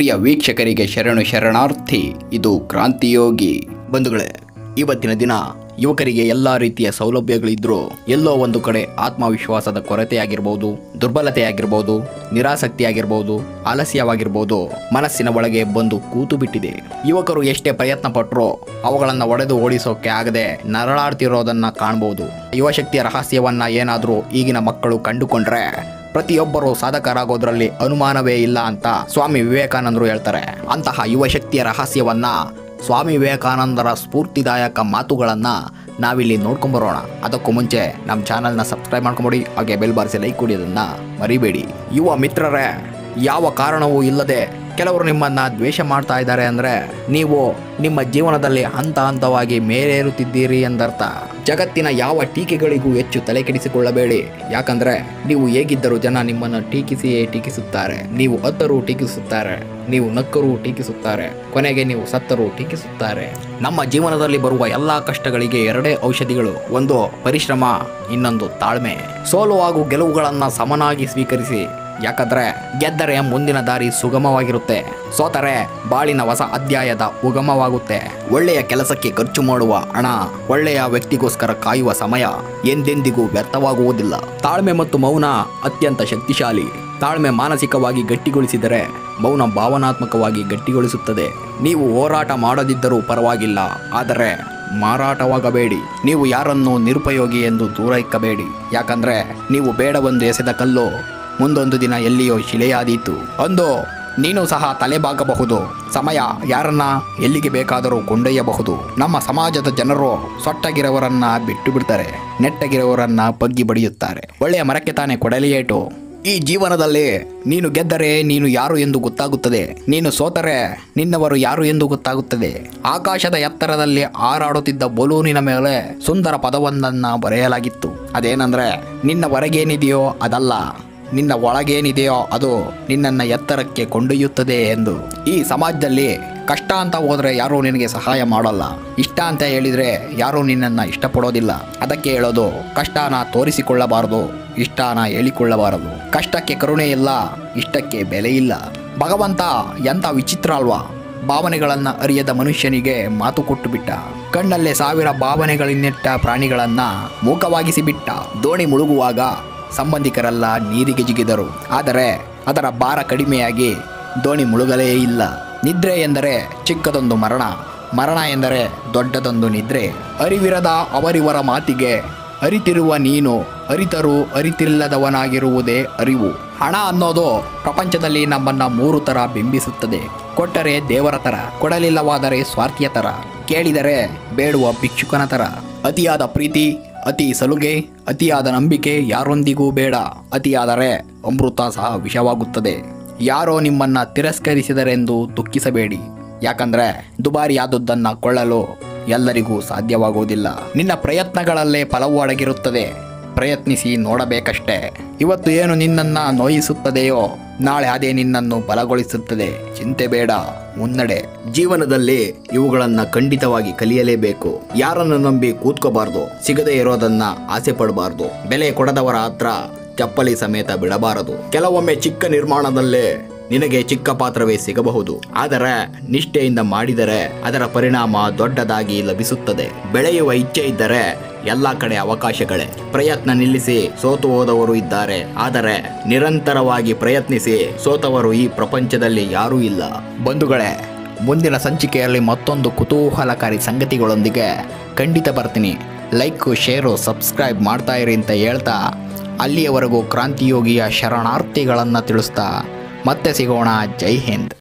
ಪ್ರಿಯ ವೀಕ್ಷಕರಿಗೆ ಶರಣಾರ್ಥಿ. ಇದು ಕ್ರಾಂತಿಯೋಗಿ. ಬಂಧುಗಳೇ, ಇವತ್ತಿನ ದಿನ ಯುವಕರಿಗೆ ಎಲ್ಲ ರೀತಿಯ ಸೌಲಭ್ಯಗಳಿದ್ರೂ ಎಲ್ಲೋ ಒಂದು ಕಡೆ ಆತ್ಮವಿಶ್ವಾಸದ ಕೊರತೆಯಾಗಿರ್ಬೋದು, ದುರ್ಬಲತೆಯಾಗಿರ್ಬೋದು, ನಿರಾಸಕ್ತಿಯಾಗಿರ್ಬೋದು, ಆಲಸ್ಯವಾಗಿರ್ಬೋದು ಮನಸ್ಸಿನ ಒಳಗೆ ಬಂದು ಕೂತು ಬಿಟ್ಟಿದೆ. ಯುವಕರು ಎಷ್ಟೇ ಪ್ರಯತ್ನ ಪಟ್ಟರೂ ಅವುಗಳನ್ನು ಒಡೆದು ಓಡಿಸೋಕೆ ಆಗದೆ ನರಳಾಡ್ತಿರೋದನ್ನ ಕಾಣಬಹುದು. ಯುವಶಕ್ತಿಯ ರಹಸ್ಯವನ್ನ ಏನಾದರೂ ಈಗಿನ ಮಕ್ಕಳು ಕಂಡುಕೊಂಡ್ರೆ ಪ್ರತಿಯೊಬ್ಬರು ಸಾಧಕರಾಗೋದ್ರಲ್ಲಿ ಅನುಮಾನವೇ ಇಲ್ಲ ಅಂತ ಸ್ವಾಮಿ ವಿವೇಕಾನಂದರು ಹೇಳ್ತಾರೆ. ಅಂತಹ ಯುವಶಕ್ತಿಯ ರಹಸ್ಯವನ್ನ, ಸ್ವಾಮಿ ವಿವೇಕಾನಂದರ ಸ್ಫೂರ್ತಿದಾಯಕ ಮಾತುಗಳನ್ನು ನಾವಿಲ್ಲಿ ನೋಡ್ಕೊಂಬರೋಣ. ಅದಕ್ಕೂ ಮುಂಚೆ ನಮ್ಮ ಚಾನಲ್ನ ಸಬ್ಸ್ಕ್ರೈಬ್ ಮಾಡ್ಕೊಂಬಿಡಿ, ಹಾಗೆ ಬೆಲ್ ಬಾರಿಸಿ ಲೈಕ್ ಕೊಡೋದನ್ನು ಮರಿಬೇಡಿ. ಯುವ ಮಿತ್ರರೇ, ಯಾವ ಕಾರಣವೂ ಇಲ್ಲದೆ ಕೆಲವರು ನಿಮ್ಮನ್ನು ದ್ವೇಷ ಮಾಡ್ತಾ ಇದ್ದಾರೆ ಅಂದರೆ ನೀವು ನಿಮ್ಮ ಜೀವನದಲ್ಲಿ ಹಂತ ಹಂತವಾಗಿ ಮೇಲೇರುತ್ತಿದ್ದೀರಿ ಎಂದರ್ಥ. ಜಗತ್ತಿನ ಯಾವ ಟೀಕೆಗಳಿಗೂ ಹೆಚ್ಚು ತಲೆ ಕೆಡಿಸಿಕೊಳ್ಳಬೇಡಿ. ಯಾಕಂದರೆ ನೀವು ಹೇಗಿದ್ದರೂ ಜನ ನಿಮ್ಮನ್ನು ಟೀಕಿಸಿಯೇ ಟೀಕಿಸುತ್ತಾರೆ. ನೀವು ಅತ್ತರೂ ಟೀಕಿಸುತ್ತಾರೆ, ನೀವು ನಕ್ಕರೂ ಟೀಕಿಸುತ್ತಾರೆ, ಕೊನೆಗೆ ನೀವು ಸತ್ತರೂ ಟೀಕಿಸುತ್ತಾರೆ. ನಮ್ಮ ಜೀವನದಲ್ಲಿ ಬರುವ ಎಲ್ಲ ಕಷ್ಟಗಳಿಗೆ ಎರಡೇ ಔಷಧಿಗಳು, ಒಂದು ಪರಿಶ್ರಮ, ಇನ್ನೊಂದು ತಾಳ್ಮೆ. ಸೋಲು ಹಾಗೂ ಗೆಲುವುಗಳನ್ನು ಸಮನಾಗಿ ಸ್ವೀಕರಿಸಿ. ಯಾಕಂದ್ರೆ ಗೆದ್ದರೆ ಮುಂದಿನ ದಾರಿ ಸುಗಮವಾಗಿರುತ್ತೆ, ಸೋತರೆ ಬಾಳಿನ ಹೊಸ ಅಧ್ಯಾಯದ ಉಗಮವಾಗುತ್ತೆ. ಒಳ್ಳೆಯ ಕೆಲಸಕ್ಕೆ ಖರ್ಚು ಮಾಡುವ ಹಣ, ಒಳ್ಳೆಯ ವ್ಯಕ್ತಿಗೋಸ್ಕರ ಕಾಯುವ ಸಮಯ ಎಂದೆಂದಿಗೂ ವ್ಯರ್ಥವಾಗುವುದಿಲ್ಲ. ತಾಳ್ಮೆ ಮತ್ತು ಮೌನ ಅತ್ಯಂತ ಶಕ್ತಿಶಾಲಿ. ತಾಳ್ಮೆ ಮಾನಸಿಕವಾಗಿ ಗಟ್ಟಿಗೊಳಿಸಿದರೆ ಮೌನ ಭಾವನಾತ್ಮಕವಾಗಿ ಗಟ್ಟಿಗೊಳಿಸುತ್ತದೆ. ನೀವು ಹೋರಾಟ ಮಾಡದಿದ್ದರೂ ಪರವಾಗಿಲ್ಲ, ಆದರೆ ಮಾರಾಟವಾಗಬೇಡಿ. ನೀವು ಯಾರನ್ನು ನಿರುಪಯೋಗಿ ಎಂದು ದೂರ ಇಕ್ಕಬೇಡಿ. ಯಾಕಂದ್ರೆ ನೀವು ಬೇಡವೆಂದು ಎಸೆದ ಕಲ್ಲು ಮುಂದೊಂದು ದಿನ ಎಲ್ಲಿಯೋ ಶಿಲೆಯಾದೀತು. ಅಂದು ನೀನು ಸಹ ತಲೆಬಾಗಬಹುದು. ಸಮಯ ಯಾರನ್ನ ಎಲ್ಲಿಗೆ ಬೇಕಾದರೂ ಕೊಂಡೊಯ್ಯಬಹುದು. ನಮ್ಮ ಸಮಾಜದ ಜನರು ಸೊಟ್ಟಾಗಿರೋವರನ್ನ ಬಿಟ್ಟು ಬಿಡ್ತಾರೆ, ನೆಟ್ಟಗಿರೋವರನ್ನ ಬಗ್ಗಿ ಬಡಿಯುತ್ತಾರೆ. ಒಳ್ಳೆಯ ಮರಕ್ಕೆ ತಾನೇ ಕೊಡಲಿಯೇಟು. ಈ ಜೀವನದಲ್ಲಿ ನೀನು ಗೆದ್ದರೆ ನೀನು ಯಾರು ಎಂದು ಗೊತ್ತಾಗುತ್ತದೆ, ನೀನು ಸೋತರೆ ನಿನ್ನವರು ಯಾರು ಎಂದು ಗೊತ್ತಾಗುತ್ತದೆ. ಆಕಾಶದ ಎತ್ತರದಲ್ಲಿ ಹಾರಾಡುತ್ತಿದ್ದ ಬಲೂನಿನ ಮೇಲೆ ಸುಂದರ ಪದವೊಂದನ್ನು ಬರೆಯಲಾಗಿತ್ತು. ಅದೇನೆಂದ್ರೆ, ನಿನ್ನ ಹೊರಗೇನಿದೆಯೋ ಅದಲ್ಲ, ನಿನ್ನ ಒಳಗೇನಿದೆಯೋ ಅದು ನಿನ್ನನ್ನು ಎತ್ತರಕ್ಕೆ ಕೊಂಡೊಯ್ಯುತ್ತದೆ ಎಂದು. ಈ ಸಮಾಜದಲ್ಲಿ ಕಷ್ಟ ಅಂತ ಹೋದರೆ ಯಾರೂ ನಿನಗೆ ಸಹಾಯ ಮಾಡಲ್ಲ, ಇಷ್ಟ ಅಂತ ಹೇಳಿದರೆ ಯಾರೂ ನಿನ್ನನ್ನು ಇಷ್ಟಪಡೋದಿಲ್ಲ. ಅದಕ್ಕೆ ಹೇಳೋದು, ಕಷ್ಟನ ತೋರಿಸಿಕೊಳ್ಳಬಾರದು, ಇಷ್ಟನ ಹೇಳಿಕೊಳ್ಳಬಾರದು. ಕಷ್ಟಕ್ಕೆ ಕರುಣೆ ಇಲ್ಲ, ಇಷ್ಟಕ್ಕೆ ಬೆಲೆ ಇಲ್ಲ. ಭಗವಂತ ಎಂಥ ವಿಚಿತ್ರ ಅಲ್ವಾ. ಭಾವನೆಗಳನ್ನು ಅರಿಯದ ಮನುಷ್ಯನಿಗೆ ಮಾತು ಕೊಟ್ಟು ಬಿಟ್ಟ. ಕಣ್ಣಲ್ಲೇ ಸಾವಿರ ಭಾವನೆಗಳನ್ನಿಟ್ಟ ಪ್ರಾಣಿಗಳನ್ನು ಮೂಕವಾಗಿಸಿ ಬಿಟ್ಟ. ದೋಣಿ ಮುಳುಗುವಾಗ ಸಂಬಂಧಿಕರೆಲ್ಲ ನೀರಿಗೆ ಜಿಗಿದರು, ಆದರೆ ಅದರ ಭಾರ ಕಡಿಮೆಯಾಗಿ ದೋಣಿ ಮುಳುಗಲೇ ಇಲ್ಲ. ನಿದ್ರೆ ಎಂದರೆ ಚಿಕ್ಕದೊಂದು ಮರಣ, ಮರಣ ಎಂದರೆ ದೊಡ್ಡದೊಂದು ನಿದ್ರೆ. ಅರಿವಿರದ ಅವರಿವರ ಮಾತಿಗೆ ಅರಿತಿರುವ ನೀನು ಅರಿತರೂ ಅರಿತಿಲ್ಲದವನಾಗಿರುವುದೇ ಅರಿವು. ಹಣ ಅನ್ನೋದು ಪ್ರಪಂಚದಲ್ಲಿ ನಮ್ಮನ್ನು ಮೂರು ಥರ ಬಿಂಬಿಸುತ್ತದೆ. ಕೊಟ್ಟರೆ ದೇವರ ಥರ, ಕೊಡಲಿಲ್ಲವಾದರೆ ಸ್ವಾರ್ಥಿಯ ಥರ, ಕೇಳಿದರೆ ಬೇಡುವ ಭಿಕ್ಷುಕನ ಥರ. ಅತಿಯಾದ ಪ್ರೀತಿ, ಅತಿ ಸಲುಗೆ, ಅತಿಯಾದ ನಂಬಿಕೆ ಯಾರೊಂದಿಗೂ ಬೇಡ. ಅತಿಯಾದರೆ ಅಮೃತ ಸಹ ವಿಷವಾಗುತ್ತದೆ. ಯಾರೋ ನಿಮ್ಮನ್ನು ತಿರಸ್ಕರಿಸಿದರೆಂದು ದುಃಖಿಸಬೇಡಿ. ಯಾಕಂದರೆ ದುಬಾರಿಯಾದದ್ದನ್ನು ಕೊಳ್ಳಲು ಎಲ್ಲರಿಗೂ ಸಾಧ್ಯವಾಗುವುದಿಲ್ಲ. ನಿನ್ನ ಪ್ರಯತ್ನಗಳಲ್ಲೇ ಫಲವು ಅಡಗಿರುತ್ತದೆ. ಪ್ರಯತ್ನಿಸಿ ನೋಡಬೇಕಷ್ಟೇ. ಇವತ್ತು ಏನು ನಿನ್ನನ್ನು ನೋಯಿಸುತ್ತದೆಯೋ ನಾಳೆ ಅದೇ ನಿನ್ನನ್ನು ಬಲಗೊಳಿಸುತ್ತದೆ. ಚಿಂತೆ ಬೇಡ, ಮುನ್ನಡೆ. ಜೀವನದಲ್ಲಿ ಇವುಗಳನ್ನು ಖಂಡಿತವಾಗಿ ಕಲಿಯಲೇಬೇಕು. ಯಾರನ್ನು ನಂಬಿ ಕೂತ್ಕೋಬಾರ್ದು, ಸಿಗದೇ ಇರೋದನ್ನ ಆಸೆ ಪಡಬಾರ್ದು, ಬೆಲೆ ಕೊಡದವರ ಹತ್ರ ಚಪ್ಪಲಿ ಸಮೇತ ಬಿಡಬಾರದು. ಕೆಲವೊಮ್ಮೆ ಚಿಕ್ಕ ನಿರ್ಮಾಣದಲ್ಲೇ ನಿನಗೆ ಚಿಕ್ಕ ಪಾತ್ರವೇ ಸಿಗಬಹುದು, ಆದರೆ ನಿಷ್ಠೆಯಿಂದ ಮಾಡಿದರೆ ಅದರ ಪರಿಣಾಮ ದೊಡ್ಡದಾಗಿ ಲಭಿಸುತ್ತದೆ. ಬೆಳೆಯುವ ಇಚ್ಛೆ ಇದ್ದರೆ ಎಲ್ಲ ಕಡೆ ಅವಕಾಶಗಳೇ. ಪ್ರಯತ್ನ ನಿಲ್ಲಿಸಿ ಸೋತು ಹೋದವರು ಇದ್ದಾರೆ, ಆದರೆ ನಿರಂತರವಾಗಿ ಪ್ರಯತ್ನಿಸಿ ಸೋತವರು ಈ ಪ್ರಪಂಚದಲ್ಲಿ ಯಾರೂ ಇಲ್ಲ. ಬಂಧುಗಳೇ, ಮುಂದಿನ ಸಂಚಿಕೆಯಲ್ಲಿ ಮತ್ತೊಂದು ಕುತೂಹಲಕಾರಿ ಸಂಗತಿಗಳೊಂದಿಗೆ ಖಂಡಿತ ಬರ್ತೀನಿ. ಲೈಕ್, ಶೇರು, ಸಬ್ಸ್ಕ್ರೈಬ್ ಮಾಡ್ತಾ ಇರಿ ಅಂತ ಹೇಳ್ತಾ, ಅಲ್ಲಿಯವರೆಗೂ ಕ್ರಾಂತಿಯೋಗಿಯ ಶರಣಾರ್ಥಿಗಳನ್ನು ತಿಳಿಸ್ತಾ ಮತ್ತೆ ಸಿಗೋಣ. ಜೈ ಹಿಂದ್.